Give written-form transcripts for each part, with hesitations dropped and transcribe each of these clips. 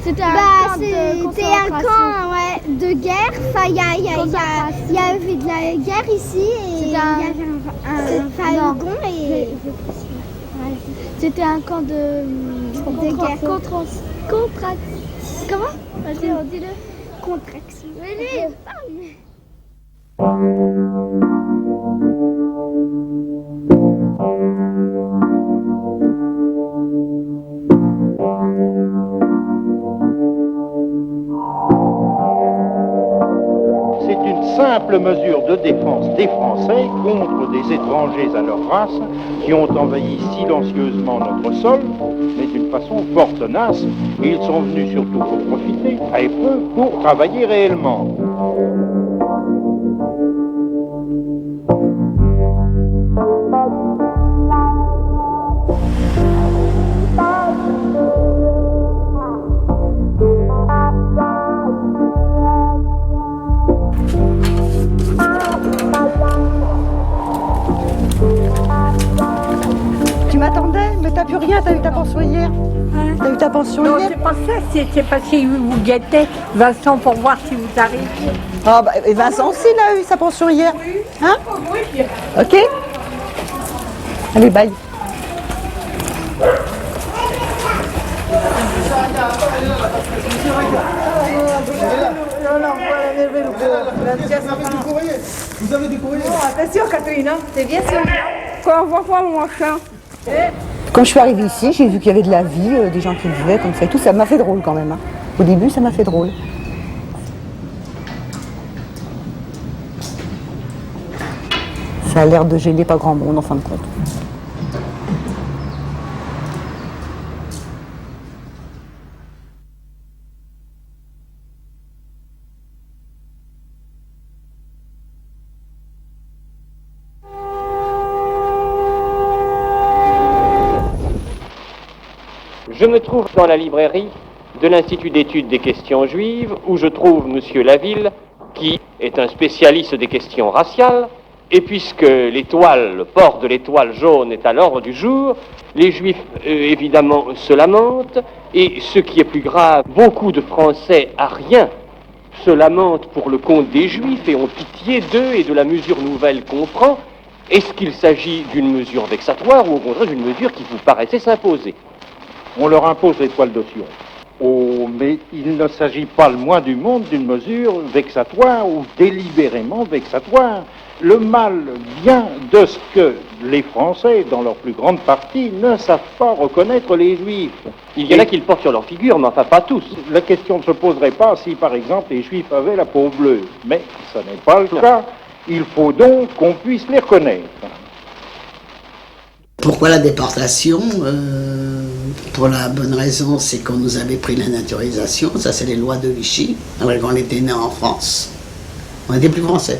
C'était un camp de concentration. C'était un camp de guerre. Enfin, il y avait de la guerre ici et il y avait un wagon et... C'était un camp de guerre. Comment? Vas-y, on dit le contraction. Mais lui, il parle. C'est une simple mesure de défense des Français contre des étrangers à leur race qui ont envahi silencieusement notre sol, mais d'une façon fort tenace, et ils sont venus surtout pour profiter, très peu, pour travailler réellement. Tu m'attendais, mais t'as plus rien, t'as eu ta pension hier. T'as eu ta pension hier. Non, c'est pas ça, c'est parce qu'il vous guettait, Vincent, pour voir si vous arriviez. Ah bah, et Vincent aussi, il a eu sa pension hier. Hein? Oui. Ok. Allez, bye. Vous avez des courriers? Attention, Catherine, c'est bien sûr. Quand on voit quoi, mon machin? Quand je suis arrivée ici, j'ai vu qu'il y avait de la vie, des gens qui vivaient comme ça et tout. Ça m'a fait drôle quand même. Hein. Au début, ça m'a fait drôle. Ça a l'air de gêner pas grand monde en fin de compte. Je me trouve dans la librairie de l'Institut d'études des questions juives où je trouve M. Laville qui est un spécialiste des questions raciales et puisque l'étoile, le port de l'étoile jaune est à l'ordre du jour, les juifs évidemment se lamentent et ce qui est plus grave, beaucoup de Français ariens se lamentent pour le compte des juifs et ont pitié d'eux et de la mesure nouvelle qu'on prend. Est-ce qu'il s'agit d'une mesure vexatoire ou au contraire d'une mesure qui vous paraissait s'imposer? On leur impose l'étoile de Sion. Oh, mais il ne s'agit pas le moins du monde d'une mesure vexatoire ou délibérément vexatoire. Le mal vient de ce que les Français, dans leur plus grande partie, ne savent pas reconnaître les Juifs. Il y en a qui le portent sur leur figure, mais enfin pas tous. La question ne se poserait pas si, par exemple, les Juifs avaient la peau bleue. Mais ce n'est pas le cas. Il faut donc qu'on puisse les reconnaître. Pourquoi la déportation? Pour la bonne raison, c'est qu'on nous avait pris la naturalisation. Ça, c'est les lois de Vichy, alors qu'on était né en France. On n'était plus français.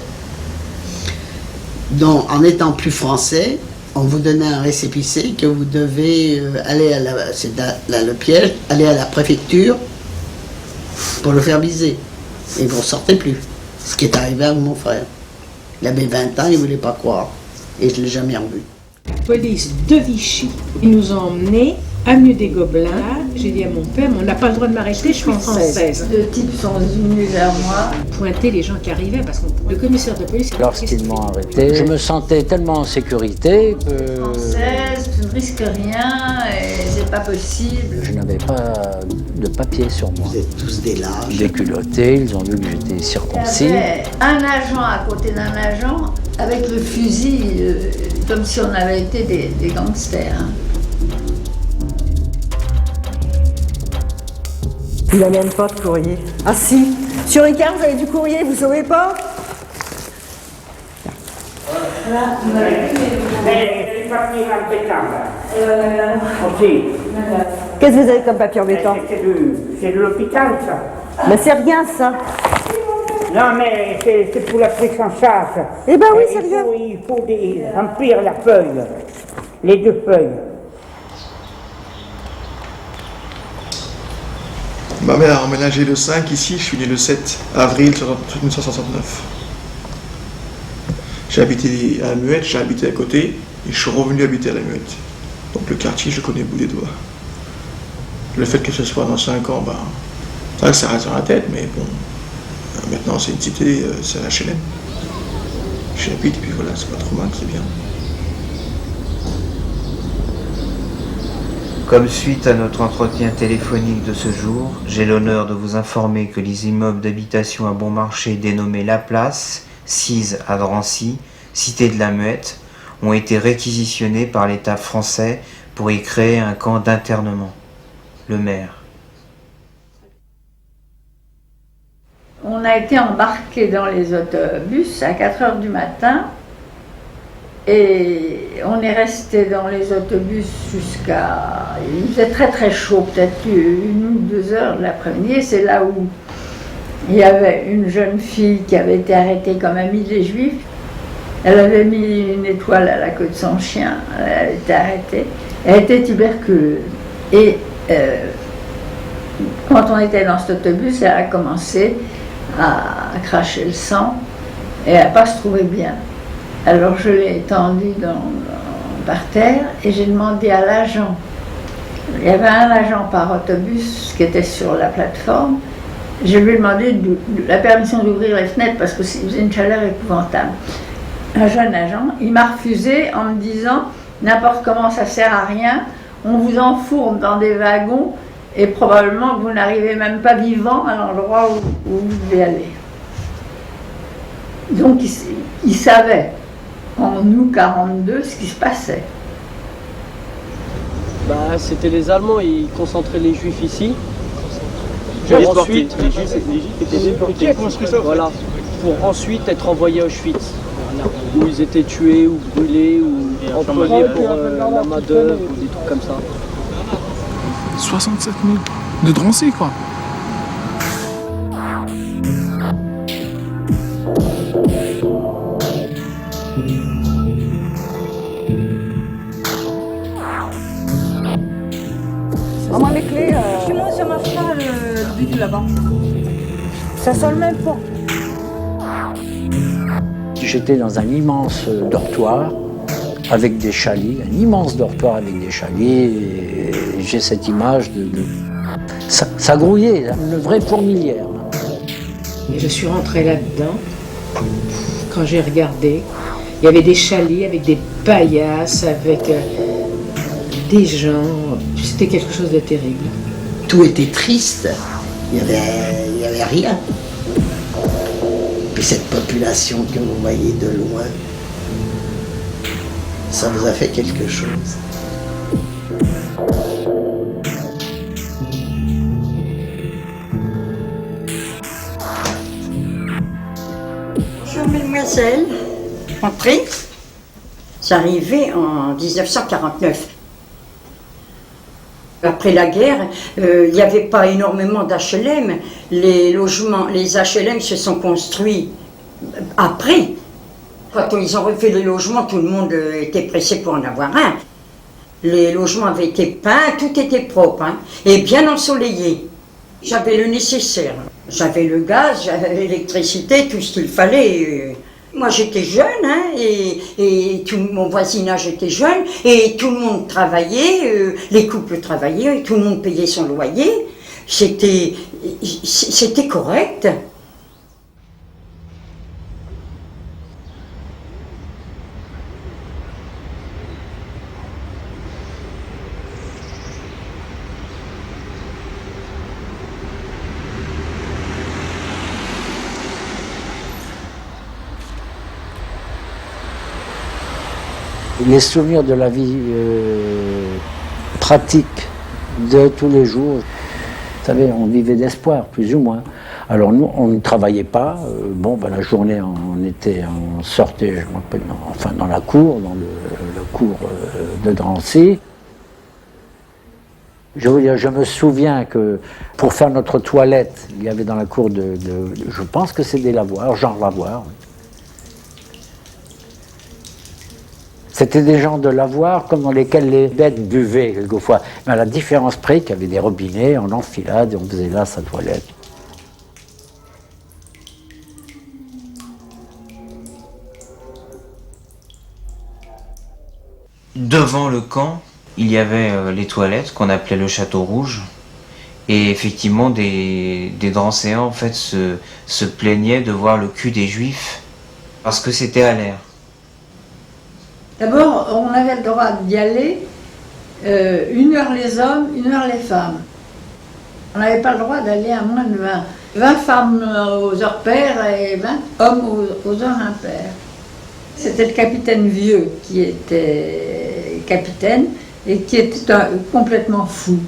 Donc, en étant plus français, on vous donnait un récépissé que vous devez aller à le piège, aller à la préfecture pour le faire viser. Et vous ne ressortez plus. Ce qui est arrivé à mon frère. Il avait 20 ans, il ne voulait pas croire. Et je ne l'ai jamais revu. Police de Vichy. Ils nous ont emmenés avenue des Gobelins. J'ai dit à mon père, on n'a pas le droit de m'arrêter, je suis française. Deux types sont venus vers moi. Pointer les gens qui arrivaient parce que le commissaire de police... Lorsqu'ils m'ont arrêté, je me sentais tellement en sécurité que... Française, tu ne risques rien et c'est pas possible. Je n'avais pas de papier sur moi. Vous êtes tous des lâches. Déculottés, ils ont vu que j'étais circoncis. Il y avait un agent à côté d'un agent avec le fusil, comme si on avait été des gangsters. Hein. Il n'a même pas de courrier. Ah si. Sur Ricard, vous avez du courrier, vous ne savez pas? Qu'est-ce que vous avez comme papier embêtant? C'est de l'hôpital, ça. Mais c'est rien, ça. Non, mais c'est pour la prise en charge. Eh ben oui, c'est rien. Il faut remplir la feuille, les deux feuilles. Ma mère a emménagé le 5 ici, je suis né le 7 avril 1969. J'ai habité à la Muette, j'ai habité à côté, et je suis revenu habiter à la Muette. Donc le quartier, je connais au bout des doigts. Le fait que ce soit dans 5 ans, C'est vrai que ça reste dans la tête, mais bon, maintenant c'est une cité, c'est un HLM. J'y habite, et puis voilà, c'est pas trop mal, c'est bien. Comme suite à notre entretien téléphonique de ce jour, j'ai l'honneur de vous informer que les immeubles d'habitation à bon marché dénommés La Place, Cise à Drancy, Cité de la Muette, ont été réquisitionnés par l'État français pour y créer un camp d'internement. Le maire. On a été embarqués dans les autobus à 4 h du matin et on est resté dans les autobus jusqu'à... Il faisait très très chaud, peut-être 1 ou 2 heures de l'après-midi. Et c'est là où il y avait une jeune fille qui avait été arrêtée comme amie des Juifs. Elle avait mis une étoile à la queue de son chien, elle avait été arrêtée. Elle était tuberculeuse. Et quand on était dans cet autobus, elle a commencé à cracher le sang et à ne pas se trouver bien. Alors je l'ai étendue par terre et j'ai demandé à l'agent. Il y avait un agent par autobus qui était sur la plateforme. Je lui ai demandé la permission d'ouvrir les fenêtres parce que c'était une chaleur épouvantable. Un jeune agent, il m'a refusé en me disant n'importe comment ça sert à rien, on vous enfourne dans des wagons et probablement que vous n'arrivez même pas vivant à l'endroit où vous devez aller. Donc il savait en août 42 ce qui se passait. C'était les Allemands, ils concentraient les Juifs ici. Ensuite, les Juifs étaient déportés. Voilà, pour ensuite être envoyés à Auschwitz, où ils étaient tués ou brûlés ou employés pour la main-d'œuvre ou des trucs comme ça. 67 000 de Drancy, quoi. Moi, mes clés. Chez moi, ça marche pas le bidule là-bas. Ça sonne même pas. J'étais dans un immense dortoir avec des chalets, un immense dortoir avec des chalets. Et j'ai cette image ça grouillait, une vraie fourmilière. Et je suis rentrée là-dedans. Quand j'ai regardé, il y avait des chalets avec des paillasses, avec des gens. C'était quelque chose de terrible. Tout était triste. Il n'y avait rien. Puis cette population que vous voyez de loin, ça vous a fait quelque chose. Bonjour mesdemoiselles, entrez. J'arrivais en 1949. Après la guerre, il n'y avait pas énormément d'HLM. Les logements, les HLM se sont construits après. Quand ils ont refait les logements, tout le monde était pressé pour en avoir un. Les logements avaient été peints, tout était propre, hein, et bien ensoleillé. J'avais le nécessaire. J'avais le gaz, j'avais l'électricité, tout ce qu'il fallait. Moi j'étais jeune, hein, et tout mon voisinage était jeune, et tout le monde travaillait, les couples travaillaient, et tout le monde payait son loyer. C'était correct. Les souvenirs de la vie pratique de tous les jours, vous savez, on vivait d'espoir, plus ou moins. Alors nous, on ne travaillait pas. La journée, on sortait, je me rappelle, dans la cour, dans le cours de Drancy. Je veux dire, je me souviens que pour faire notre toilette, il y avait dans la cour je pense que c'est des lavoirs, genre lavoirs. C'était des genres de lavoirs comme dans lesquels les bêtes buvaient quelquefois. Mais à la différence près qu'il y avait des robinets en enfilade et on faisait là sa toilette. Devant le camp, il y avait les toilettes qu'on appelait le Château Rouge. Et effectivement, des Drancéens en fait se plaignaient de voir le cul des Juifs parce que c'était à l'air. D'abord, on avait le droit d'y aller 1 heure les hommes, 1 heure les femmes. On n'avait pas le droit d'aller à moins de 20. 20 femmes aux heures paires et 20 hommes aux heures impaires. C'était le capitaine Vieux qui était capitaine et qui était complètement fou.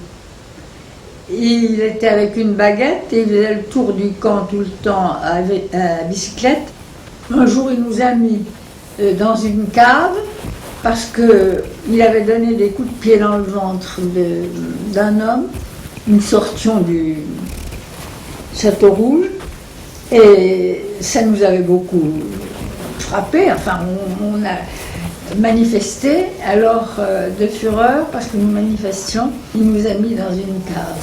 Il était avec une baguette et il faisait le tour du camp tout le temps à bicyclette. Un jour, il nous a mis dans une cave parce qu'il avait donné des coups de pied dans le ventre d'un homme. Nous sortions du Château Rouge et ça nous avait beaucoup frappé. Enfin, on a manifesté alors de fureur parce que nous manifestions. Il nous a mis dans une cave.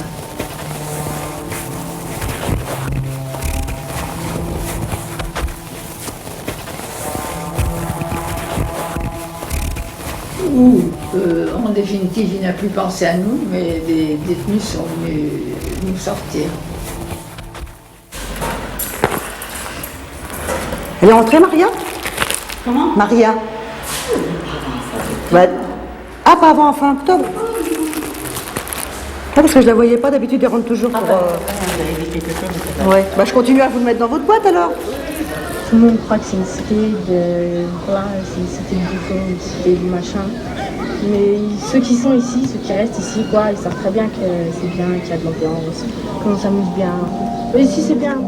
Où, en définitive, il n'a plus pensé à nous, mais des détenus sont venus nous sortir. Elle est rentrée, Maria? Comment? Maria. Ouais. Ah, pas avant fin octobre? Ah, parce que je la voyais pas, d'habitude elle rentre toujours pour... Ouais. Bah, je continue à vous le mettre dans votre boîte alors. Tout le monde croit que c'est une cité de... Voilà, c'est une cité de bouffons, une cité du machin. Mais ceux qui sont ici, ceux qui restent ici, quoi, ils savent très bien que c'est bien, qu'il y a de l'ambiance, qu'on s'amuse bien. Mais ici, c'est bien.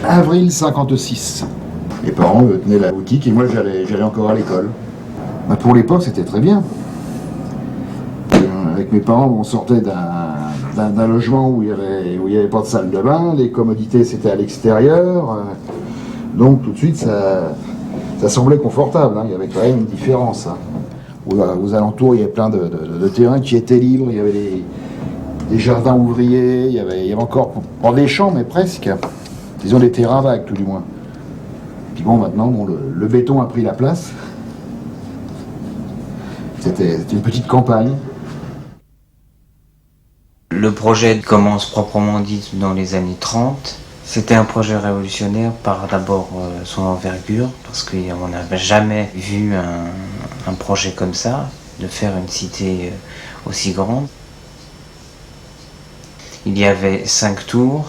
Avril 56. Les parents tenaient la boutique et moi j'allais encore à l'école. Bah, pour l'époque c'était très bien. Avec mes parents on sortait d'un logement où il y avait pas de salle de bain, les commodités c'était à l'extérieur. Donc tout de suite ça semblait confortable, hein. Il y avait quand même une différence. Hein. Aux alentours il y avait plein de terrains qui étaient libres, il y avait des jardins ouvriers, il y avait encore, pas des champs mais presque. Disons des terrains vagues, tout du moins. Puis bon, maintenant, bon, le béton a pris la place. C'était une petite campagne. Le projet commence proprement dit dans les années 30. C'était un projet révolutionnaire par d'abord son envergure, parce qu'on n'avait jamais vu un projet comme ça, de faire une cité aussi grande. Il y avait 5 tours,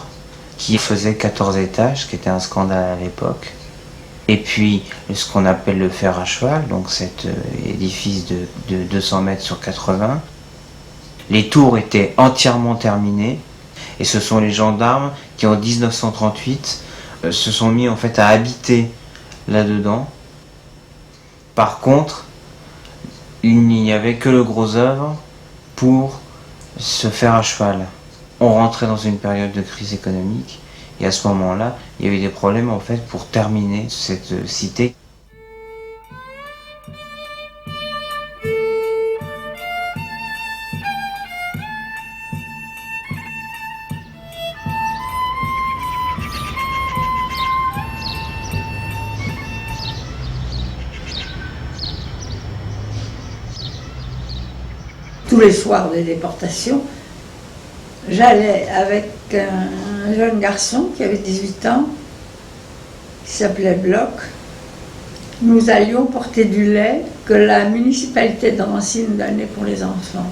qui faisait 14 étages, qui était un scandale à l'époque. Et puis, ce qu'on appelle le fer à cheval, donc cet édifice de 200 mètres sur 80. Les tours étaient entièrement terminées, et ce sont les gendarmes qui, en 1938, se sont mis en fait à habiter là-dedans. Par contre, il n'y avait que le gros œuvre pour ce fer à cheval. On rentrait dans une période de crise économique et à ce moment-là, il y avait des problèmes en fait pour terminer cette cité. Tous les soirs des déportations, j'allais avec un jeune garçon qui avait 18 ans, qui s'appelait Bloch. Nous allions porter du lait que la municipalité de Drancy nous donnait pour les enfants.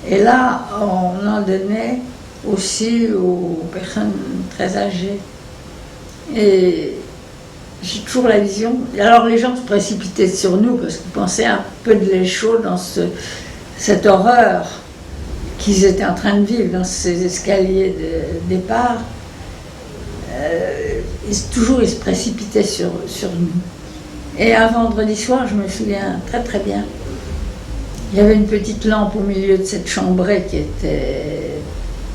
Et là, on en donnait aussi aux personnes très âgées. Et j'ai toujours la vision. Alors les gens se précipitaient sur nous parce qu'ils pensaient un peu de lait chaud dans cette horreur qu'ils étaient en train de vivre dans ces escaliers de départ. toujours il se précipitait sur nous. Et un vendredi soir, je me souviens très très bien, il y avait une petite lampe au milieu de cette chambrée qui était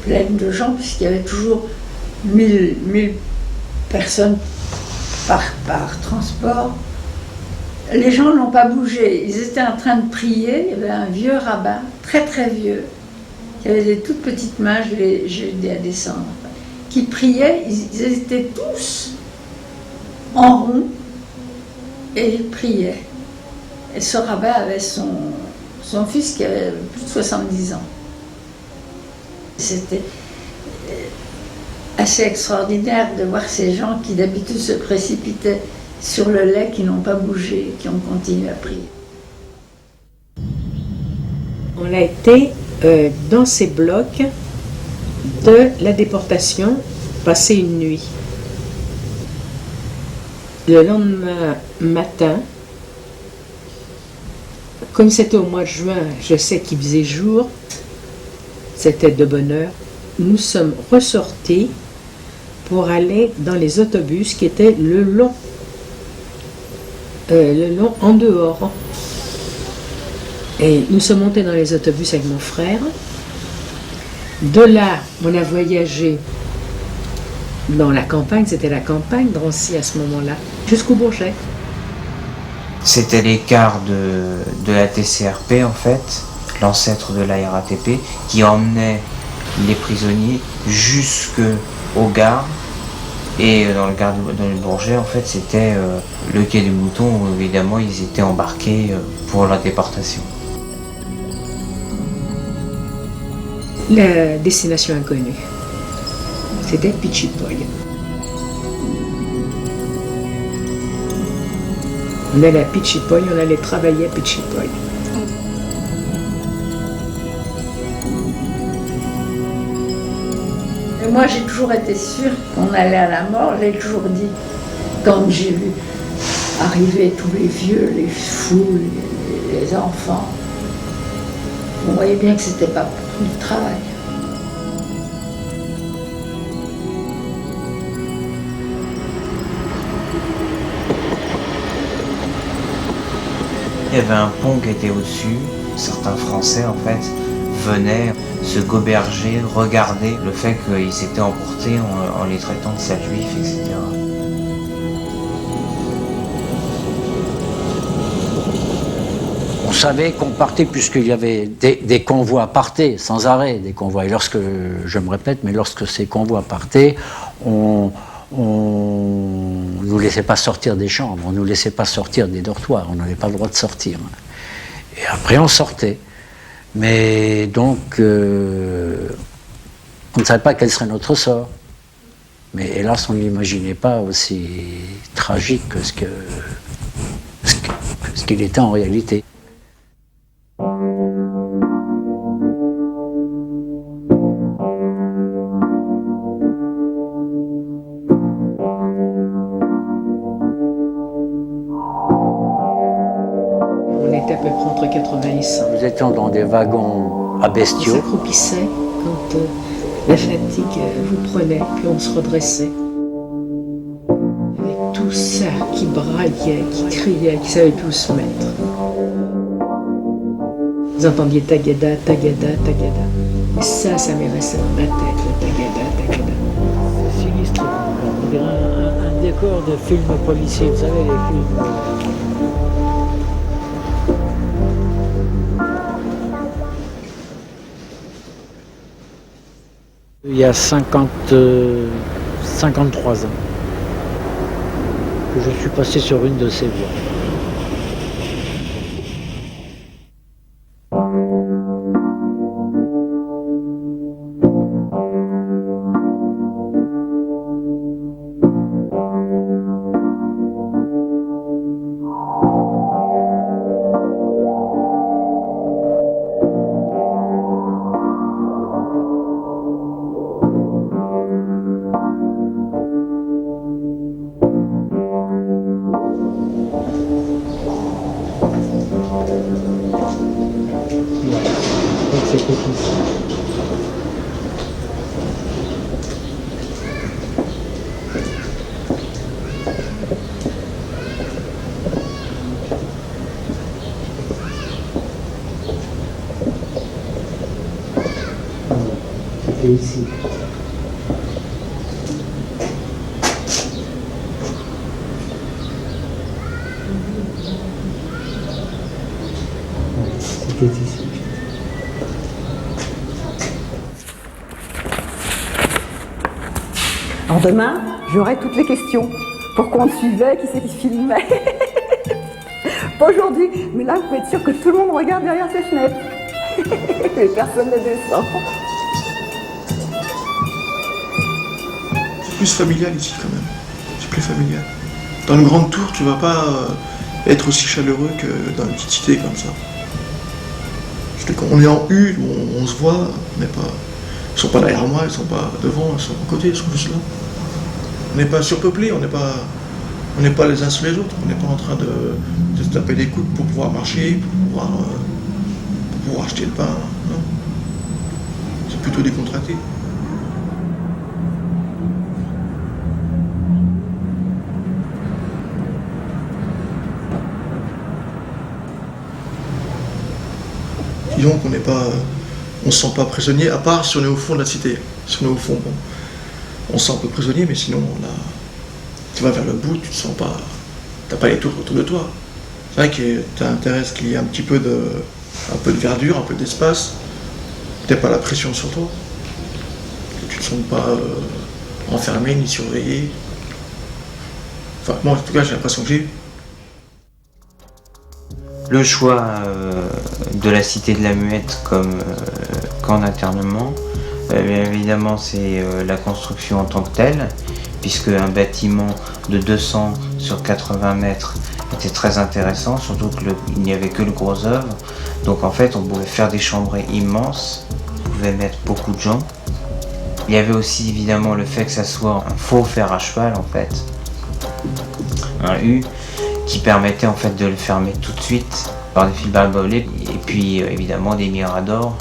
pleine de gens, puisqu'il y avait toujours 1000 personnes par transport. Les gens n'ont pas bougé, ils étaient en train de prier. Il y avait un vieux rabbin, très très vieux, qui avait des toutes petites mains, j'ai aidé à descendre, qui priait. Ils étaient tous en rond et ils priaient. Et ce rabbin avait son fils qui avait plus de 70 ans. C'était assez extraordinaire de voir ces gens qui d'habitude se précipitaient sur le lait, qui n'ont pas bougé, qui ont continué à prier. On a été dans ces blocs de la déportation, passer une nuit. Le lendemain matin, comme c'était au mois de juin, je sais qu'il faisait jour, c'était de bonne heure, nous sommes ressortis pour aller dans les autobus qui étaient le long en dehors. Et nous sommes montés dans les autobus avec mon frère. De là, on a voyagé dans la campagne, c'était la campagne de Drancy à ce moment-là, jusqu'au Bourget. C'était l'écart de la TCRP en fait, l'ancêtre de la RATP, qui emmenait les prisonniers jusqu'aux gares. Et dans le Bourget, en fait, c'était le quai du Mouton où évidemment ils étaient embarqués pour la déportation. La destination inconnue, c'était Pichipoy. On allait à Pichipoy, on allait travailler à Pichipoy. Et moi, j'ai toujours été sûre qu'on allait à la mort, j'ai toujours dit. Quand j'ai vu arriver tous les vieux, les fous, les enfants, on voyait bien que c'était pas pour du travail. Il y avait un pont qui était au-dessus. Certains Français, en fait, venaient se goberger, regarder le fait qu'ils s'étaient emportés en les traitant de sales juifs, etc. On savait qu'on partait puisqu'il y avait des convois partaient sans arrêt, des convois. Et lorsque, je me répète, mais lorsque ces convois partaient, on nous laissait pas sortir des chambres, on nous laissait pas sortir des dortoirs, on n'avait pas le droit de sortir. Et après on sortait. Mais donc, on ne savait pas quel serait notre sort. Mais hélas, on n'imaginait pas aussi tragique que ce qu'il était en réalité. Nous étions dans des wagons à bestiaux. On s'accroupissait quand la fatigue vous prenait, puis on se redressait. Avec tout ça qui braillait, qui criait, qui savait plus où se mettre. Vous entendiez tagada, tagada, tagada. Et ça m'est resté dans la tête, le tagada, tagada. C'est sinistre, on dirait un décor de film policier, vous savez, les films. Il y a 53 ans que je suis passé sur une de ces voies. ici. C'était ici. Alors demain, j'aurai toutes les questions. Pourquoi on te suivait, qui c'est qui filmait. Pas aujourd'hui, mais là, vous pouvez être sûr que tout le monde regarde derrière ses fenêtres. Et personne ne descend. C'est plus familial ici quand même. C'est plus familial. Dans une grande tour, tu vas pas être aussi chaleureux que dans une petite cité comme ça. Quand on est en U, on se voit, on n'est pas. Ils sont pas derrière moi, ils sont pas devant, ils sont à côté, ils sont juste là. On n'est pas surpeuplé, on n'est pas les uns sur les autres, on n'est pas en train de se taper des coudes pour pouvoir marcher, pour pouvoir acheter le pain. Non. C'est plutôt décontracté. Disons qu'on n'est pas. On ne se sent pas prisonnier, à part si on est au fond de la cité. Si on est au fond, bon, on se sent un peu prisonnier, mais sinon, tu vas vers le bout, tu te sens pas. T'as pas les tours autour de toi. C'est vrai que tu as intérêt à ce qu'il y ait un peu de verdure, un peu d'espace. T'as pas la pression sur toi. Que tu te sens pas enfermé ni surveillé. Enfin, moi, en tout cas, j'ai l'impression que j'ai eu. Le choix de la Cité de la Muette comme camp d'internement, bien évidemment, c'est la construction en tant que telle, puisque un bâtiment de 200 sur 80 mètres était très intéressant, surtout qu'il n'y avait que le gros œuvre. Donc en fait, on pouvait faire des chambrées immenses, on pouvait mettre beaucoup de gens. Il y avait aussi évidemment le fait que ça soit un faux fer à cheval en fait, un U, qui permettait en fait de le fermer tout de suite par des fils barbelés et puis évidemment des miradors.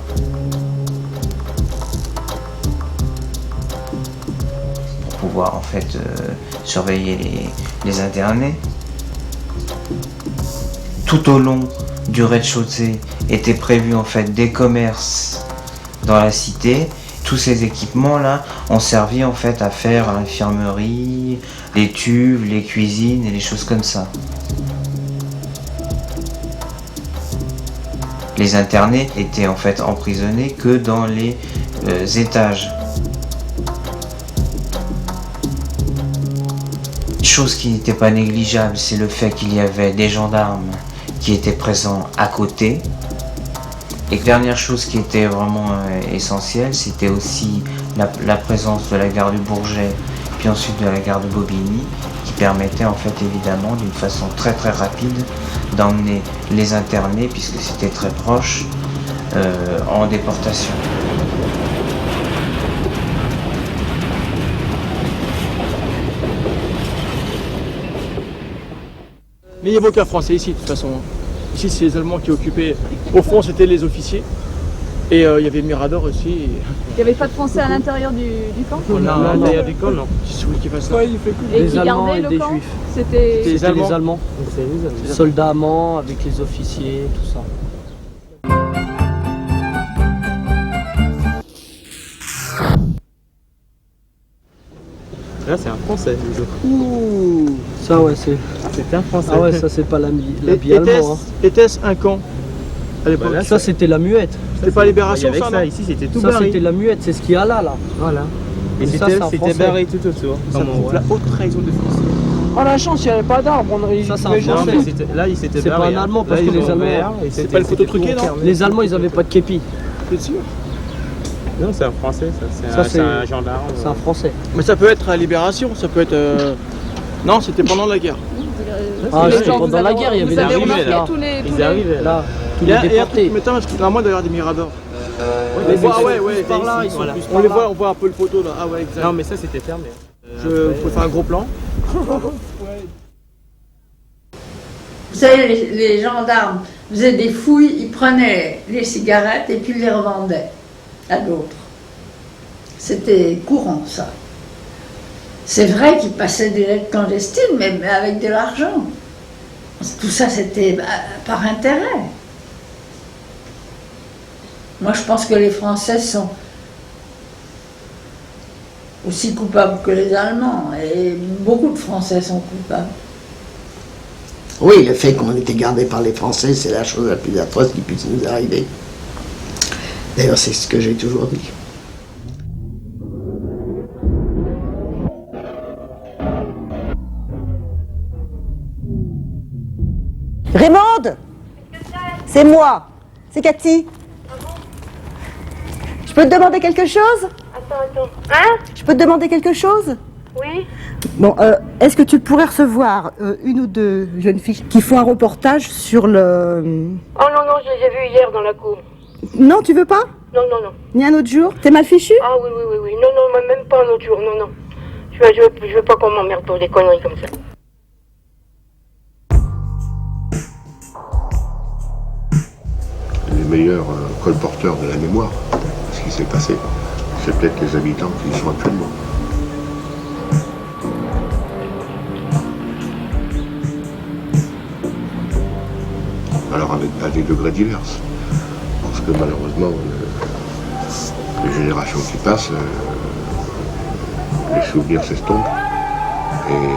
Pour pouvoir en fait surveiller les internés. Tout au long du rez-de-chaussée étaient prévus en fait des commerces dans la cité. Tous ces équipements là ont servi en fait à faire l'infirmerie, les tubes, les cuisines et les choses comme ça. Les internés étaient en fait emprisonnés que dans les étages. Chose qui n'était pas négligeable, c'est le fait qu'il y avait des gendarmes qui étaient présents à côté. Et dernière chose qui était vraiment essentielle, c'était aussi la présence de la gare du Bourget, puis ensuite de la gare de Bobigny, qui permettait en fait évidemment d'une façon très très rapide d'emmener les internés, puisque c'était très proche, en déportation. Mais il n'y avait aucun Français ici de toute façon. Ici c'est les Allemands qui occupaient. Au fond c'était les officiers. Et il y avait le Mirador aussi. Il n'y avait pas de Français à l'intérieur du camp? Non, à l'intérieur du camp, non. C'est celui qui fasse ça. Ouais, et qui gardait le camp? C'était les Allemands. Les Allemands. Soldats allemands avec les officiers, tout ça. Là c'est un Français. Ouh, ça ouais c'est. C'était un Français. Ah ouais, ça c'est pas l'habit allemand. Était-ce un camp à l'époque? Ça c'était la Muette. C'était pas Libération ça, non? Ici c'était tout barré. Ça c'était la Muette, c'est ce qu'il y a là. Voilà. Et c'était barré tout autour. Ça prouve la haute trahison de France. Oh la chance, il n'y avait pas d'arbre. Ça c'est un Français. Là il s'était barré. C'est pas un Allemand parce que les Allemands. C'est pas le photo truqué non? Les Allemands ils avaient pas de képi. T'es sûr? Non, c'est un Français, ça. C'est un gendarme. C'est un Français. Mais ça peut être à Libération, ça peut être... Non, c'était pendant la guerre. Ah, c'était pendant la guerre, il y avait des arrivés là. Ils arrivaient là. Tous les déportés. Mais attends, parce qu'il y a moins d'ailleurs des miradors. On voit, ouais, par là, on les voit, on voit un peu le photo là. Ah ouais, exact. Non, mais ça c'était fermé. Je peux faire un gros plan. Vous savez, les gendarmes faisaient des fouilles, ils prenaient les cigarettes et puis ils les revendaient à d'autres. C'était courant, ça. C'est vrai qu'ils passaient des lettres clandestines, mais avec de l'argent. Tout ça, c'était par intérêt. Moi, je pense que les Français sont aussi coupables que les Allemands, et beaucoup de Français sont coupables. Oui, le fait qu'on ait été gardés par les Français, c'est la chose la plus atroce qui puisse nous arriver. D'ailleurs, c'est ce que j'ai toujours dit. Raymonde, c'est moi, c'est Cathy. Je peux te demander quelque chose? Attends. Hein? Je peux te demander quelque chose? Oui. Bon, est-ce que tu pourrais recevoir une ou deux jeunes filles qui font un reportage sur le... Oh non, je les ai vues hier dans la cour. Non, tu veux pas? Non. Ni un autre jour? T'es mal fichu? Ah oui. Non, même pas un autre jour, non. Je veux pas qu'on m'emmerde pour des conneries comme ça. Les meilleurs colporteurs de la mémoire, ce qui s'est passé, c'est peut-être les habitants qui y sont actuellement. Alors à des degrés divers. Parce que malheureusement, les générations qui passent, les souvenirs s'estompent. Et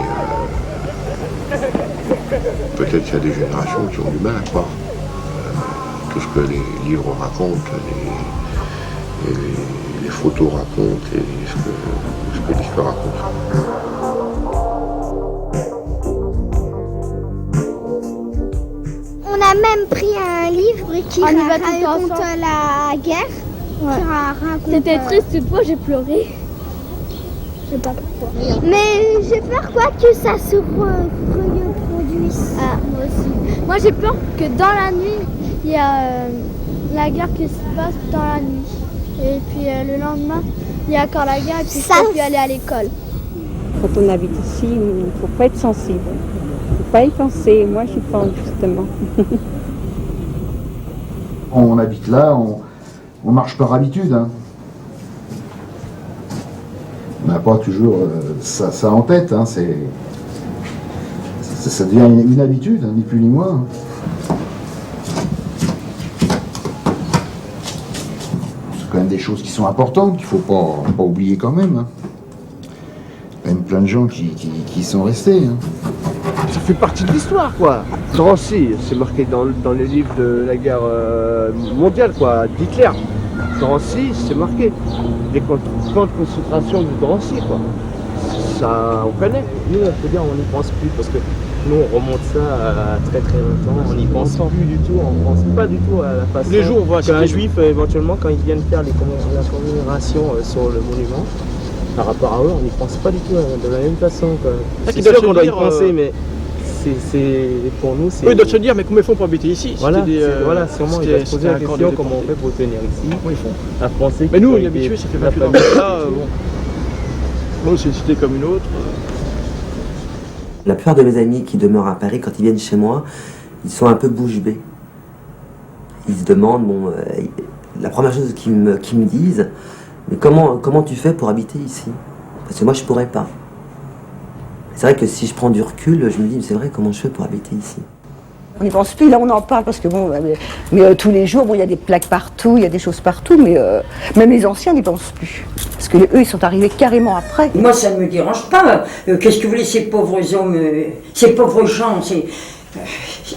peut-être qu'il y a des générations qui ont du mal à croire. Tout ce que les livres racontent, les photos racontent et ce que l'histoire raconte. On a même pris un livre qui raconte la guerre. Ouais. C'était triste, une fois j'ai pleuré. Je sais pas pourquoi. Mais j'ai peur que ça se reproduise. Ah, moi aussi. Moi j'ai peur que dans la nuit, il y a la guerre qui se passe dans la nuit. Et puis le lendemain, il y a encore la guerre et puis je peux plus aller à l'école. Quand on habite ici, il ne faut pas être sensible. Il ne faut pas y penser. Moi, j'y pense justement. On habite là, on marche par habitude. Hein. On n'a pas toujours ça en tête. Hein. Ça devient une habitude, hein, ni plus ni moins. C'est quand même des choses qui sont importantes, qu'il ne faut pas oublier quand même. Hein. Il y a même plein de gens qui sont restés. Hein. Ça fait partie de l'histoire, quoi. Drancy, c'est marqué dans les livres de la guerre mondiale, quoi, d'Hitler. Drancy, c'est marqué. Les camps de concentration de Drancy, quoi. Ça, on connaît. Nous, on peut dire, on n'y pense plus, parce que nous, on remonte ça à très très longtemps. On n'y pense plus du tout, on pense pas du tout à la façon. Tous les jours, on voit qu'un juif, éventuellement, quand ils viennent faire la commémoration sur le monument, par rapport à eux, on n'y pense pas du tout de la même façon. C'est sûr qu'on doit y penser, mais c'est pour nous. Oui, ils doivent se dire, mais comment ils font pour habiter ici? Voilà, sûrement, ils doivent se poser la question comment on fait pour venir ici. Oui, ils font. À penser. Mais nous, on est habitués, ça fait 28 ans. Là, bon, c'est une cité comme une autre. La plupart de mes amis qui demeurent à Paris, quand ils viennent chez moi, ils sont un peu bouche bée. Ils se demandent, la première chose qu'ils me disent, mais comment tu fais pour habiter ici? Parce que moi, je pourrais pas. C'est vrai que si je prends du recul, je me dis, c'est vrai, comment je fais pour habiter ici? On n'y pense plus, là on en parle parce que mais tous les jours, il y a des plaques partout, il y a des choses partout, mais même les anciens n'y pensent plus. Parce que eux, ils sont arrivés carrément après. Moi, ça ne me dérange pas. Qu'est-ce que vous voulez, ces pauvres hommes, ces pauvres gens,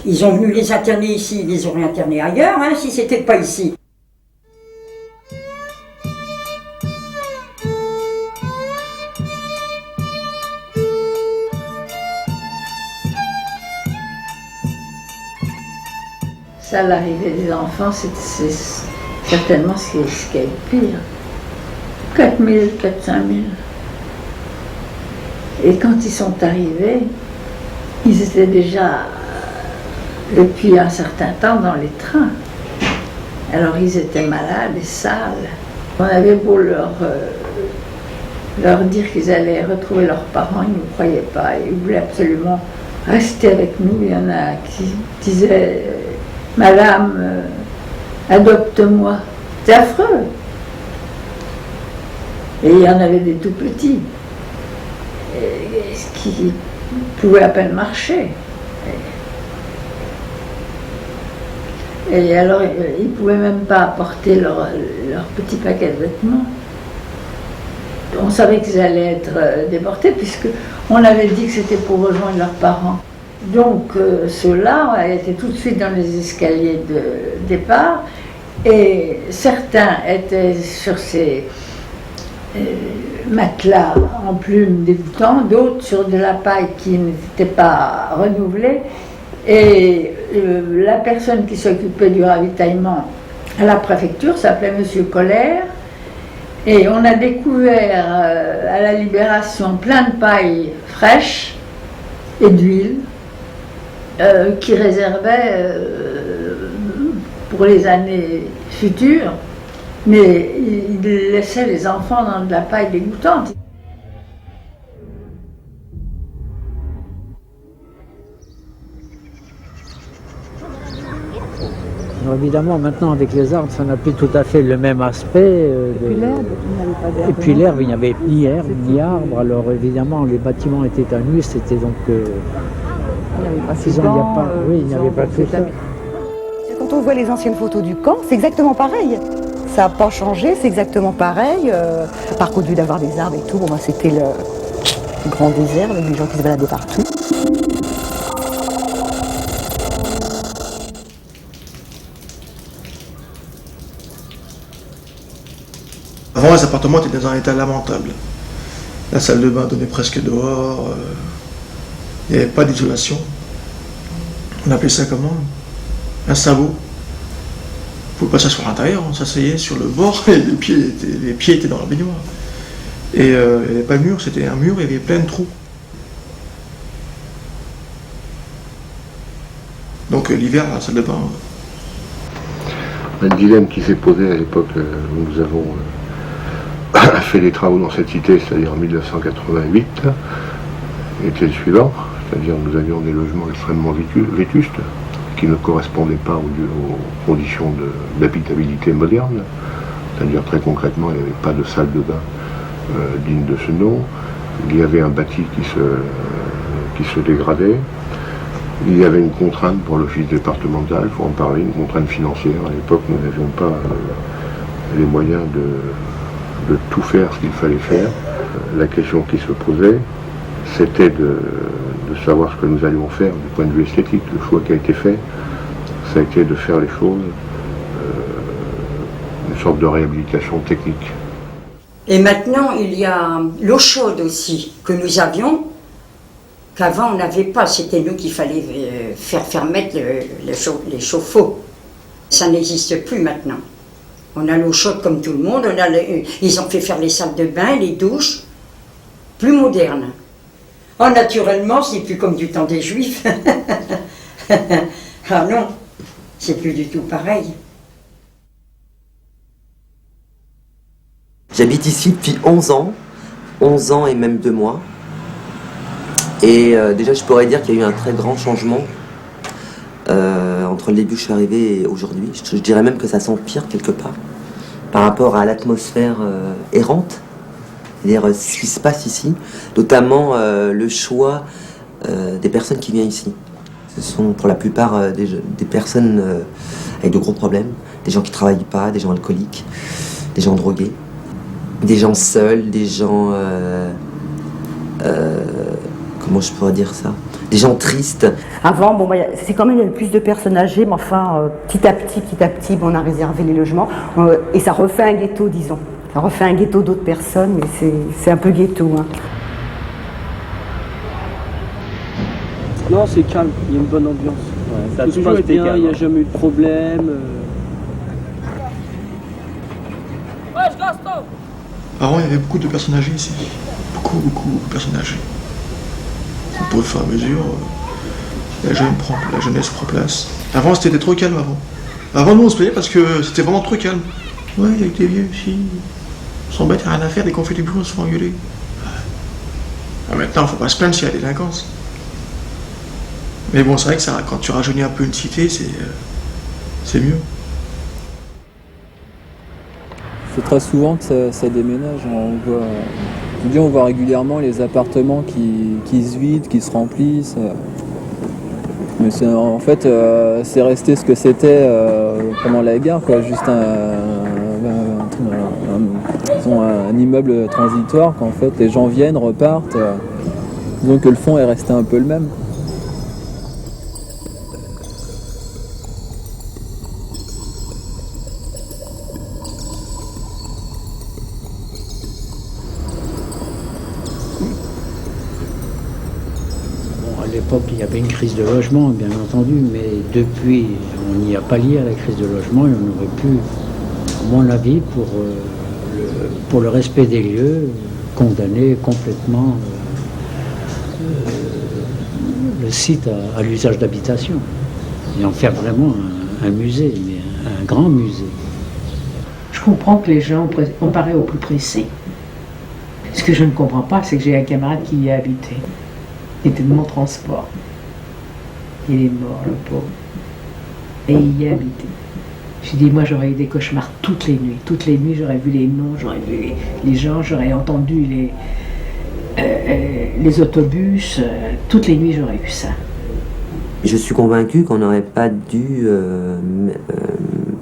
ils ont venu les interner ici, ils les auraient internés ailleurs, hein, si c'était pas ici. Ça, l'arrivée des enfants, c'est certainement ce qui est le pire. 4 000, 400 000. Et quand ils sont arrivés, ils étaient déjà, depuis un certain temps, dans les trains. Alors ils étaient malades et sales. On avait beau leur dire qu'ils allaient retrouver leurs parents, ils ne nous croyaient pas. Ils voulaient absolument rester avec nous. Il y en a qui disaient... Madame, adopte-moi. C'est affreux. Et il y en avait des tout petits, qui pouvaient à peine marcher. Et alors, ils ne pouvaient même pas apporter leur petit paquet de vêtements. On savait qu'ils allaient être déportés puisqu'on avait dit que c'était pour rejoindre leurs parents. Donc ceux-là étaient tout de suite dans les escaliers de départ et certains étaient sur ces matelas en plumes dégoûtants, d'autres sur de la paille qui n'était pas renouvelée. Et la personne qui s'occupait du ravitaillement à la préfecture s'appelait M. Colère. Et on a découvert à la Libération plein de paille fraîche et d'huile qui réservait pour les années futures, mais il laissait les enfants dans de la paille dégoûtante. Alors évidemment, maintenant avec les arbres, ça n'a plus tout à fait le même aspect. Et puis l'herbe, il n'y avait ni herbe ni arbre. Alors évidemment, les bâtiments étaient à nu, c'était donc. Il n'y avait pas tout ça. Quand on voit les anciennes photos du camp, c'est exactement pareil. Ça n'a pas changé, c'est exactement pareil. Par contre, au lieu d'avoir des arbres et tout, c'était le grand désert avec des gens qui se baladaient partout. Avant, les appartements étaient dans un état lamentable. La salle de bain donnait presque dehors. Il n'y avait pas d'isolation. On appelait ça comment? Un sabot. On ne pouvait pas s'asseoir à l'intérieur, on s'asseyait sur le bord et les pieds étaient dans la baignoire. Et il n'y avait pas de mur, c'était un mur, il y avait plein de trous. Donc l'hiver, la salle de bain. Un dilemme qui s'est posé à l'époque où nous avons fait les travaux dans cette cité, c'est-à-dire en 1988, était le suivant, c'est-à-dire nous avions des logements extrêmement vétustes qui ne correspondaient pas aux conditions d'habitabilité moderne, c'est-à-dire très concrètement il n'y avait pas de salle de bain digne de ce nom, il y avait un bâti qui se dégradait, il y avait une contrainte pour l'office départemental, il faut en parler, une contrainte financière. À l'époque nous n'avions pas les moyens de tout faire ce qu'il fallait faire. La question qui se posait, c'était de savoir ce que nous allions faire du point de vue esthétique. Le choix qui a été fait, ça a été de faire les choses, une sorte de réhabilitation technique. Et maintenant, il y a l'eau chaude aussi, que nous avions, qu'avant on n'avait pas. C'était nous qu'il fallait faire mettre les chauffe-eau. Ça n'existe plus maintenant. On a l'eau chaude comme tout le monde, ils ont fait faire les salles de bain, les douches, plus modernes. Oh, naturellement, c'est plus comme du temps des Juifs. Ah non, c'est plus du tout pareil. J'habite ici depuis 11 ans et même 2 mois. Et déjà, je pourrais dire qu'il y a eu un très grand changement entre le début où je suis arrivé et aujourd'hui. Je dirais même que ça s'empire quelque part par rapport à l'atmosphère errante, c'est-à-dire ce qui se passe ici, notamment le choix des personnes qui viennent ici. Ce sont pour la plupart des personnes avec de gros problèmes, des gens qui ne travaillent pas, des gens alcooliques, des gens drogués, des gens seuls, des gens... comment je pourrais dire ça? Des gens tristes. Avant, c'est quand même il y a plus de personnes âgées, mais enfin, petit à petit, on a réservé les logements. Et ça refait un ghetto, disons. Ça refait un ghetto d'autres personnes, mais c'est un peu ghetto. Hein. Non, c'est calme, il y a une bonne ambiance. Ouais, ça a toujours été bien, il n'y a jamais eu de problème. Avant, il y avait beaucoup de personnes âgées ici. Beaucoup de personnes âgées. Au fur et à mesure, la jeunesse prend place. Avant, c'était trop calme avant. Avant, nous, on se plaignait parce que c'était vraiment trop calme. Ouais, il y a des vieux ici. On s'embête, il n'y a rien à faire, dès qu'on fait du bruit, on se fait engueuler. Maintenant, il ne faut pas se plaindre s'il y a des délinquance. Mais bon, c'est vrai que ça, quand tu rajeunis un peu une cité, c'est mieux. C'est très souvent que ça déménage. On voit régulièrement les appartements qui se vident, qui se remplissent. Mais en fait, c'est resté ce que c'était pendant la guerre, quoi. Juste un immeuble transitoire, qu'en fait les gens viennent, repartent, donc le fond est resté un peu le même. À l'époque, il y avait une crise de logement, bien entendu, mais depuis, on n'y a pas lié à la crise de logement et on aurait pu, à mon avis, pour le respect des lieux, condamner complètement le site à l'usage d'habitation et en faire vraiment un musée, mais un grand musée. Je comprends que les gens ont paré au plus pressé. Ce que je ne comprends pas, c'est que j'ai un camarade qui y a habité. Il était de mon transport. Il est mort, le pauvre. Et il y a habité. J'ai dit, moi j'aurais eu des cauchemars toutes les nuits. Toutes les nuits, j'aurais vu les noms, j'aurais vu les gens, j'aurais entendu les autobus. Toutes les nuits, j'aurais vu ça. Je suis convaincu qu'on n'aurait pas dû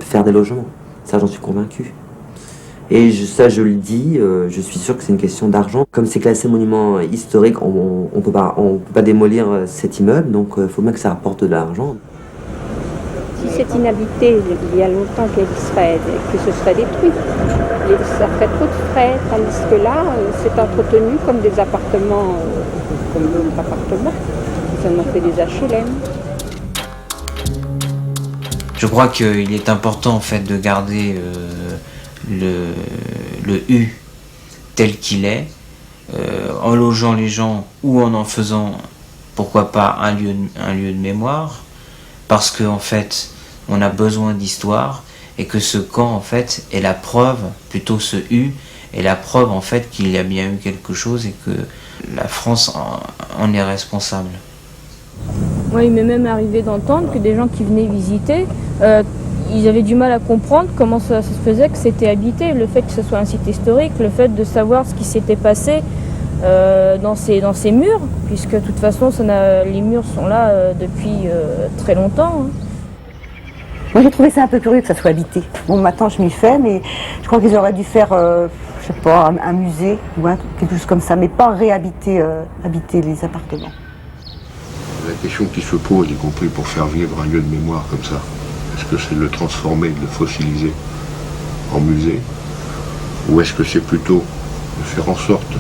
faire des logements. Ça, j'en suis convaincu. Et ça, je le dis, je suis sûr que c'est une question d'argent. Comme c'est classé monument historique, on peut pas démolir cet immeuble, donc il faut bien que ça rapporte de l'argent. Si c'est inhabité, il y a longtemps que ce serait détruit. Ça ferait trop de frais, tandis que là, c'est entretenu comme des appartements, comme d'autres appartements. Ça en fait des HLM. Je crois qu'il est important en fait de garder le U tel qu'il est, en logeant les gens ou en faisant, pourquoi pas, un lieu de mémoire, parce qu'en fait, on a besoin d'histoire et que ce camp, en fait, est la preuve, plutôt ce U, est la preuve, en fait, qu'il y a bien eu quelque chose et que la France en est responsable. Moi, il m'est même arrivé d'entendre que des gens qui venaient visiter, ils avaient du mal à comprendre comment ça se faisait que c'était habité, le fait que ce soit un site historique, le fait de savoir ce qui s'était passé dans ces murs, puisque de toute façon les murs sont là depuis très longtemps. Hein. Moi j'ai trouvé ça un peu curieux que ça soit habité. Bon, maintenant je m'y fais, mais je crois qu'ils auraient dû faire, je sais pas, un musée ou quelque chose comme ça, mais pas réhabiter habiter les appartements. La question qui se pose, y compris pour faire vivre un lieu de mémoire comme ça, est-ce que c'est de le transformer, de le fossiliser en musée, ou est-ce que c'est plutôt de faire en sorte,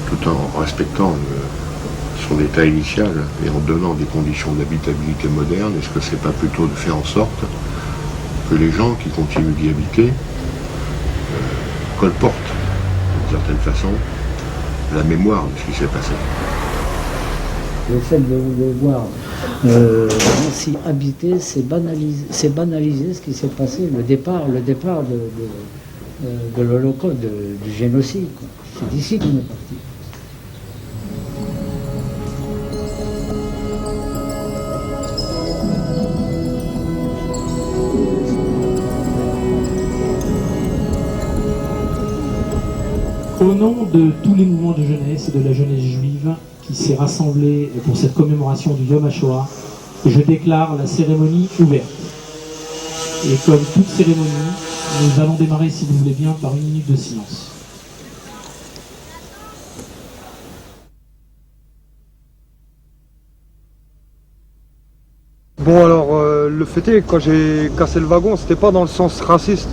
tout en respectant son état initial et en donnant des conditions d'habitabilité moderne, est-ce que c'est pas plutôt de faire en sorte que les gens qui continuent d'y habiter colportent, d'une certaine façon, la mémoire de ce qui s'est passé. Le fait de le voir ainsi habité, c'est banaliser ce qui s'est passé, le départ de l'Holocauste, du génocide. C'est d'ici qu'on est parti. Au nom de tous les mouvements de jeunesse et de la jeunesse juive qui s'est rassemblée pour cette commémoration du Yom HaShoah, je déclare la cérémonie ouverte. Et comme toute cérémonie, nous allons démarrer, si vous voulez bien, par 1 minute de silence. Bon alors, le fait est, quand j'ai cassé le wagon, c'était pas dans le sens raciste.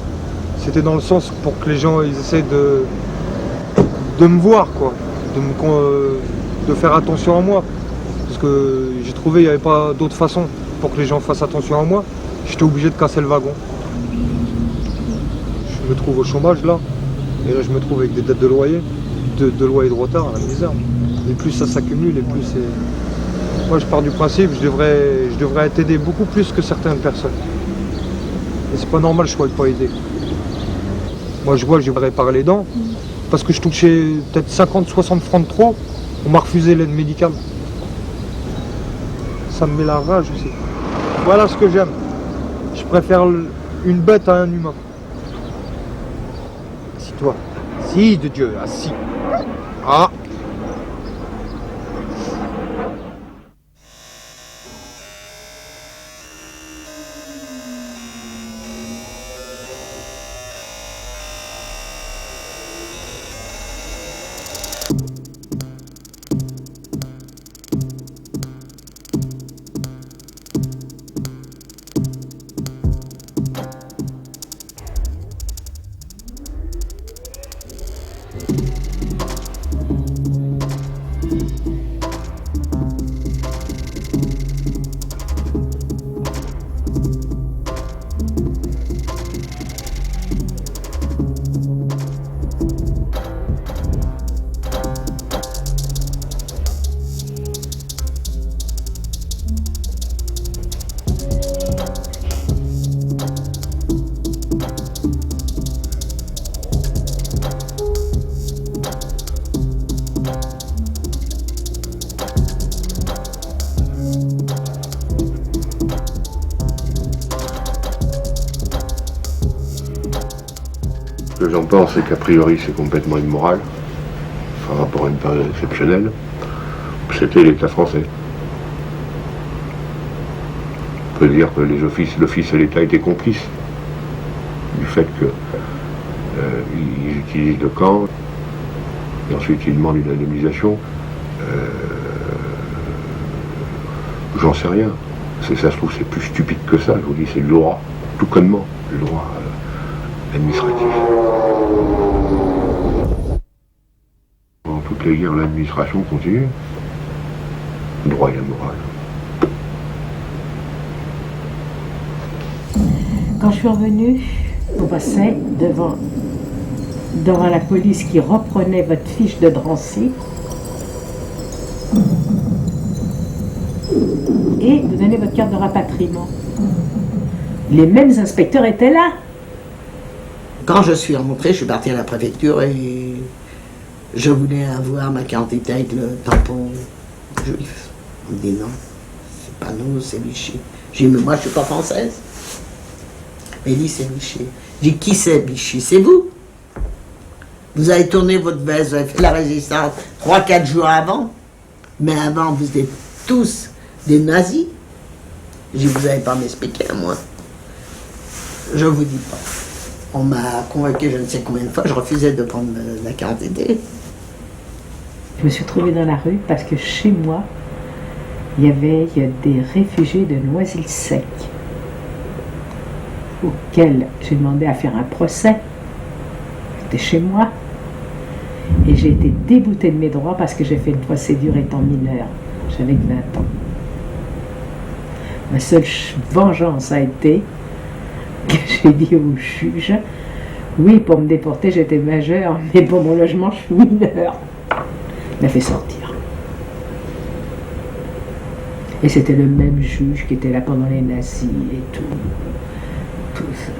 C'était dans le sens pour que les gens ils essaient de me voir, quoi. De faire attention à moi. Parce que j'ai trouvé qu'il n'y avait pas d'autre façon pour que les gens fassent attention à moi. J'étais obligé de casser le wagon. Je me trouve au chômage là. Et là je me trouve avec des dettes de loyer. De loyer de retard, à la misère. Et plus ça s'accumule, et plus c'est... Moi je pars du principe, je devrais être aidé beaucoup plus que certaines personnes. Et c'est pas normal, je sois pas aidé. Moi je vois que je vais réparer les dents. Parce que je touchais peut-être 50-60 francs de trop, on m'a refusé l'aide médicale. Ça me met la rage aussi. Voilà ce que j'aime. Je préfère une bête à un humain. Assis-toi. Si, de Dieu, assis. Ah. que j'en pense, c'est qu'a priori c'est complètement immoral, par rapport à une période exceptionnelle. C'était l'État français. On peut dire que l'office et l'État étaient complices du fait qu'ils utilisent le camp, et ensuite ils demandent une indemnisation. J'en sais rien. Ça se trouve, c'est plus stupide que ça. Je vous dis, c'est le droit, tout connement, le droit administratif. Dans toutes les guerres, l'administration continue. Le droit et la morale. Quand je suis revenue, on passait devant la police qui reprenait votre fiche de Drancy et vous donnez votre carte de rapatriement. Les mêmes inspecteurs étaient là. Quand je suis rentrée, je suis partie à la préfecture et je voulais avoir ma carte d'identité avec le tampon juif. On me dit non, c'est pas nous, c'est Vichy. J'ai dit mais moi je suis pas française. Il dit c'est Vichy. J'ai dit qui c'est Vichy? C'est vous. Vous avez tourné votre veste, vous avez fait la résistance 3-4 jours avant. Mais avant vous êtes tous des nazis. J'ai dit vous n'allez pas m'expliquer à moi. Je vous dis pas. On m'a convoqué je ne sais combien de fois, je refusais de prendre la carte d'identité. Je me suis trouvée dans la rue parce que chez moi, il y a des réfugiés de Noisy-le-Sec auxquels j'ai demandé à faire un procès. C'était chez moi. Et j'ai été déboutée de mes droits parce que j'ai fait une procédure étant mineure. J'avais 20 ans. Ma seule vengeance a été que j'ai dit au juge, oui, pour me déporter, j'étais majeure, mais pour mon logement, je suis mineure. Il m'a fait sortir. Et c'était le même juge qui était là pendant les nazis et tout ça.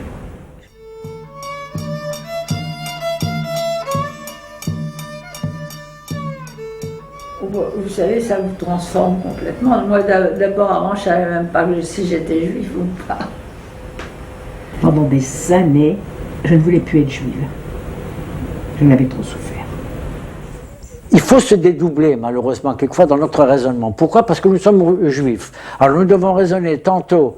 Vous savez, ça vous transforme complètement. Moi, d'abord, avant, je ne savais même pas si j'étais juive ou pas. Pendant des années, je ne voulais plus être juive. Je n'avais trop souffert. Il faut se dédoubler, malheureusement, quelquefois dans notre raisonnement. Pourquoi? Parce que nous sommes juifs. Alors nous devons raisonner tantôt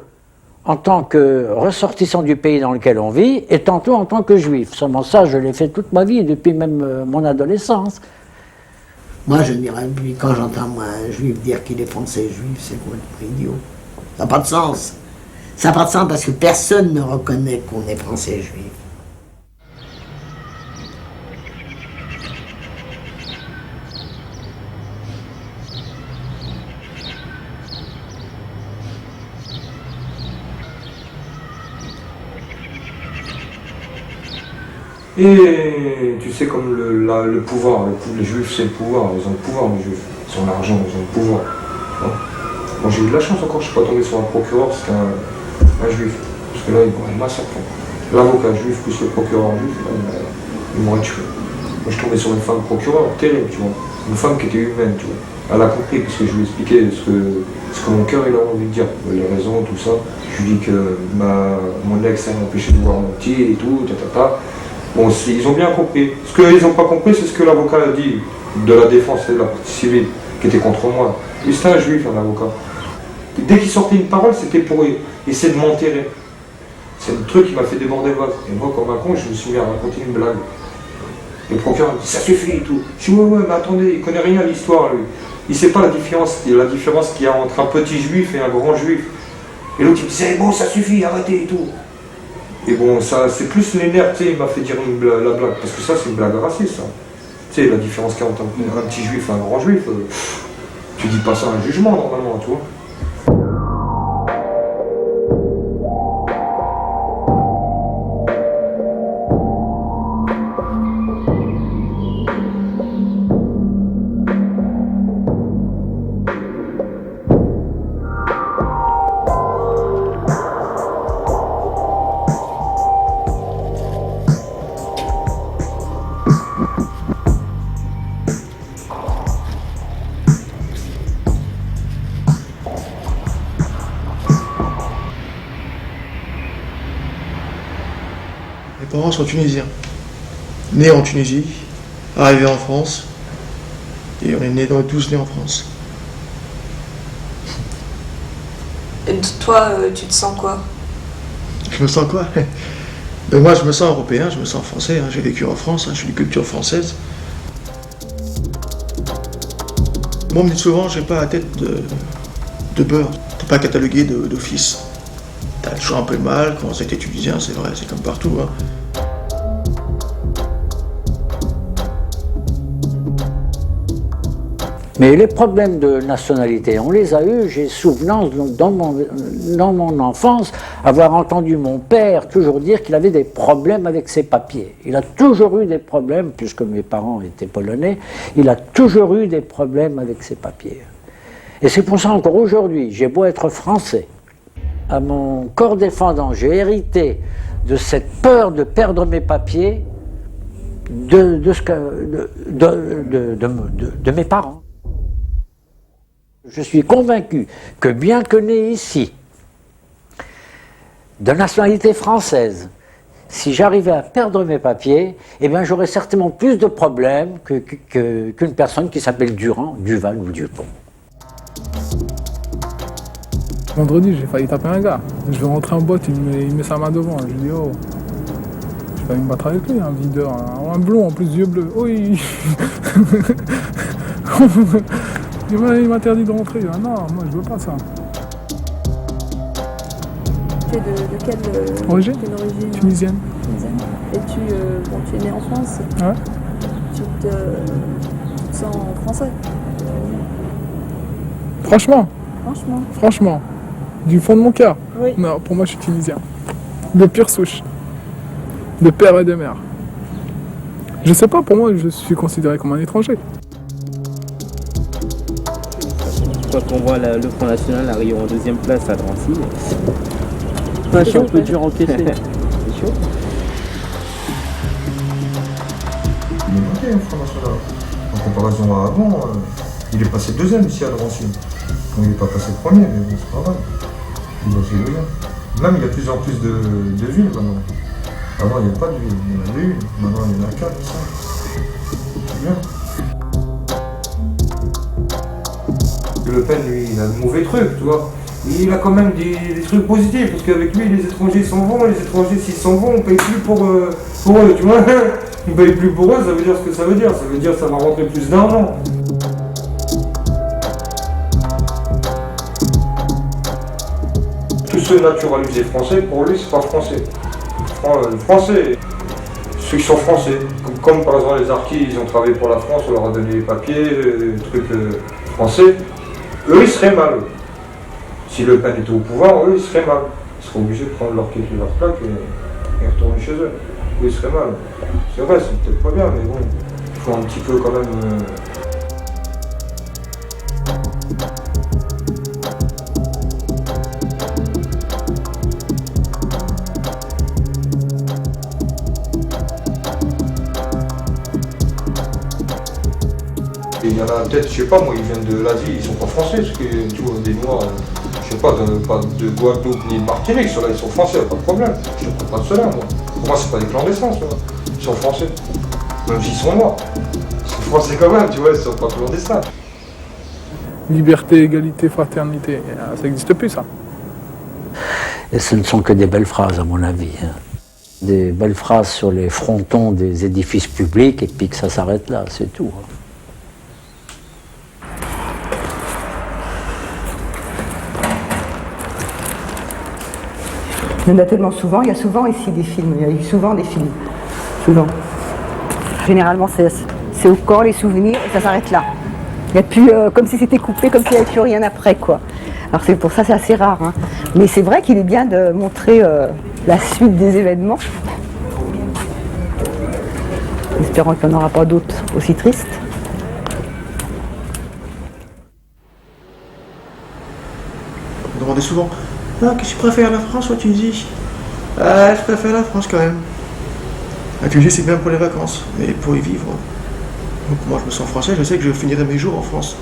en tant que ressortissants du pays dans lequel on vit, et tantôt en tant que juif. Seulement ça, je l'ai fait toute ma vie, depuis même mon adolescence. Moi, je dirais, puis quand j'entends un juif dire qu'il est français juif, c'est complètement idiot. Ça n'a pas de sens. Ça n'a pas de sens parce que personne ne reconnaît qu'on est français juif. Et tu sais, comme le pouvoir, les juifs c'est le pouvoir, ils ont le pouvoir les juifs, ils ont l'argent, ils ont le pouvoir. Hein. Moi j'ai eu de la chance encore, je suis pas tombé sur un procureur, c'était un juif, parce que là ils m'auraient massacré. L'avocat juif plus le procureur juif, ils m'auraient tué. Moi je suis tombé sur une femme procureur, terrible, tu vois, une femme qui était humaine, tu vois. Elle a compris, parce que je lui ai expliqué ce que mon cœur il a envie de dire, les raisons, tout ça. Je lui ai dit que mon ex m'a empêché de voir mon petit et tout, Bon, ils ont bien compris. Ce qu'ils n'ont pas compris, c'est ce que l'avocat a dit de la défense et de la partie civile, qui était contre moi. Lui, c'était un juif, un avocat. Dès qu'il sortait une parole, c'était pour essayer de m'enterrer. C'est le truc qui m'a fait déborder le vase. Et moi, comme un con, je me suis mis à raconter une blague. Le procureur me dit, ça suffit et tout. Je dis, ouais, mais attendez, il connaît rien à l'histoire, lui. Il sait pas la différence qu'il y a entre un petit juif et un grand juif. Et l'autre, il me disait, bon, ça suffit, arrêtez et tout. Et bon, ça, c'est plus les nerfs, tu sais, il m'a fait dire la blague, parce que ça, c'est une blague raciste, ça. Tu sais, la différence qu'il y a entre un petit juif et un grand juif, tu dis pas ça à un jugement, normalement, tu vois. Mes parents sont tunisiens. né en Tunisie, arrivé en France, et on est tous nés en France. Et toi, tu te sens quoi? Je me sens quoi? Moi, je me sens européen, je me sens français. Hein. J'ai vécu en France, hein, je suis de culture française. Moi, on me dit souvent, j'ai pas la tête de beurre. T'es pas catalogué d'office. T'as toujours un peu mal quand t'es tunisien, c'est vrai, c'est comme partout. Hein. Mais les problèmes de nationalité, on les a eus. J'ai souvenance dans mon enfance avoir entendu mon père toujours dire qu'il avait des problèmes avec ses papiers. Il a toujours eu des problèmes, puisque mes parents étaient polonais, il a toujours eu des problèmes avec ses papiers. Et c'est pour ça encore aujourd'hui, j'ai beau être français, à mon corps défendant, j'ai hérité de cette peur de perdre mes papiers de mes parents. Je suis convaincu que bien que né ici, de nationalité française, si j'arrivais à perdre mes papiers, eh bien j'aurais certainement plus de problèmes qu'une personne qui s'appelle Durand, Duval ou Dupont. Vendredi, j'ai failli taper un gars. Je vais rentrer en boîte, il met sa main devant. Je lui dis oh, j'ai failli me battre avec lui, un videur, un blond en plus, yeux bleus. Oh, il m'interdit de rentrer. Ah non, moi je veux pas ça. Tu es de quelle origine? Tunisienne. Et tu es né en France? Ouais. Tu te sens français? Franchement? Franchement. Du fond de mon cœur? Oui. Non, pour moi je suis tunisien. De pure souche. De père et de mère. Je sais pas, pour moi je suis considéré comme un étranger. Quand on voit le Front National arriver en deuxième place à Drancy, c'est un peu dur à encaisser. C'est chaud. Il est monté, le Front National. En comparaison à avant, il est passé deuxième ici à Drancy. Bon, il n'est pas passé premier, mais bon, c'est pas grave. Il va se bien. Même il y a de plus en plus de villes maintenant. Avant il n'y avait pas de villes, il y en avait une. Maintenant il y en a 4, 5. C'est bien. Le Pen, lui, il a de mauvais trucs, tu vois. Il a quand même des trucs positifs, parce qu'avec lui, les étrangers s'en vont, les étrangers s'ils s'en vont, on paye plus pour eux, tu vois. On paye plus pour eux, ça veut dire ce que ça veut dire. Ça veut dire que ça va rentrer plus d'argent. Tous ceux naturalisés français, pour lui, c'est pas français. Français, ceux qui sont français, comme par exemple les Harkis, ils ont travaillé pour la France, on leur a donné les papiers, les trucs français. Eux, ils seraient mal. Si Le Pen était au pouvoir, eux, ils seraient mal. Ils seraient obligés de prendre leur quête et leur plaque et retourner chez eux. Eux, ils seraient mal. C'est vrai, c'est peut-être pas bien, mais bon, il faut un petit peu quand même... Il y en a peut-être, je sais pas, moi, ils viennent de l'Asie, ils sont pas français, parce que tu vois, des Noirs, je sais pas, pas de Guadeloupe ni de Martinique, ceux-là, ils sont français, pas de problème. Je ne comprends pas de cela, moi. Pour moi, c'est pas des clandestins, ceux-là. Ils sont français. Même s'ils sont noirs. Ils sont français quand même, tu vois, ils sont pas clandestins. Liberté, égalité, fraternité, ça n'existe plus, ça. Et ce ne sont que des belles phrases, à mon avis. Hein. Des belles phrases sur les frontons des édifices publics, et puis que ça s'arrête là, c'est tout. Hein. Il y en a tellement souvent, il y a souvent ici des films, il y a eu souvent des films. Souvent. Généralement, c'est au corps, les souvenirs, et ça s'arrête là. Il n'y a plus, comme si c'était coupé, comme s'il n'y avait plus rien après, quoi. Alors c'est pour ça, c'est assez rare. Hein. Mais c'est vrai qu'il est bien de montrer la suite des événements. Espérons qu'il n'y en aura pas d'autres aussi tristes. On me demandait souvent, ah, qu'est-ce que tu préfères, la France ou la Tunisie? Ah, je préfère la France quand même. La Tunisie, c'est bien pour les vacances, mais pour y vivre. Donc moi, je me sens français, je sais que je finirai mes jours en France.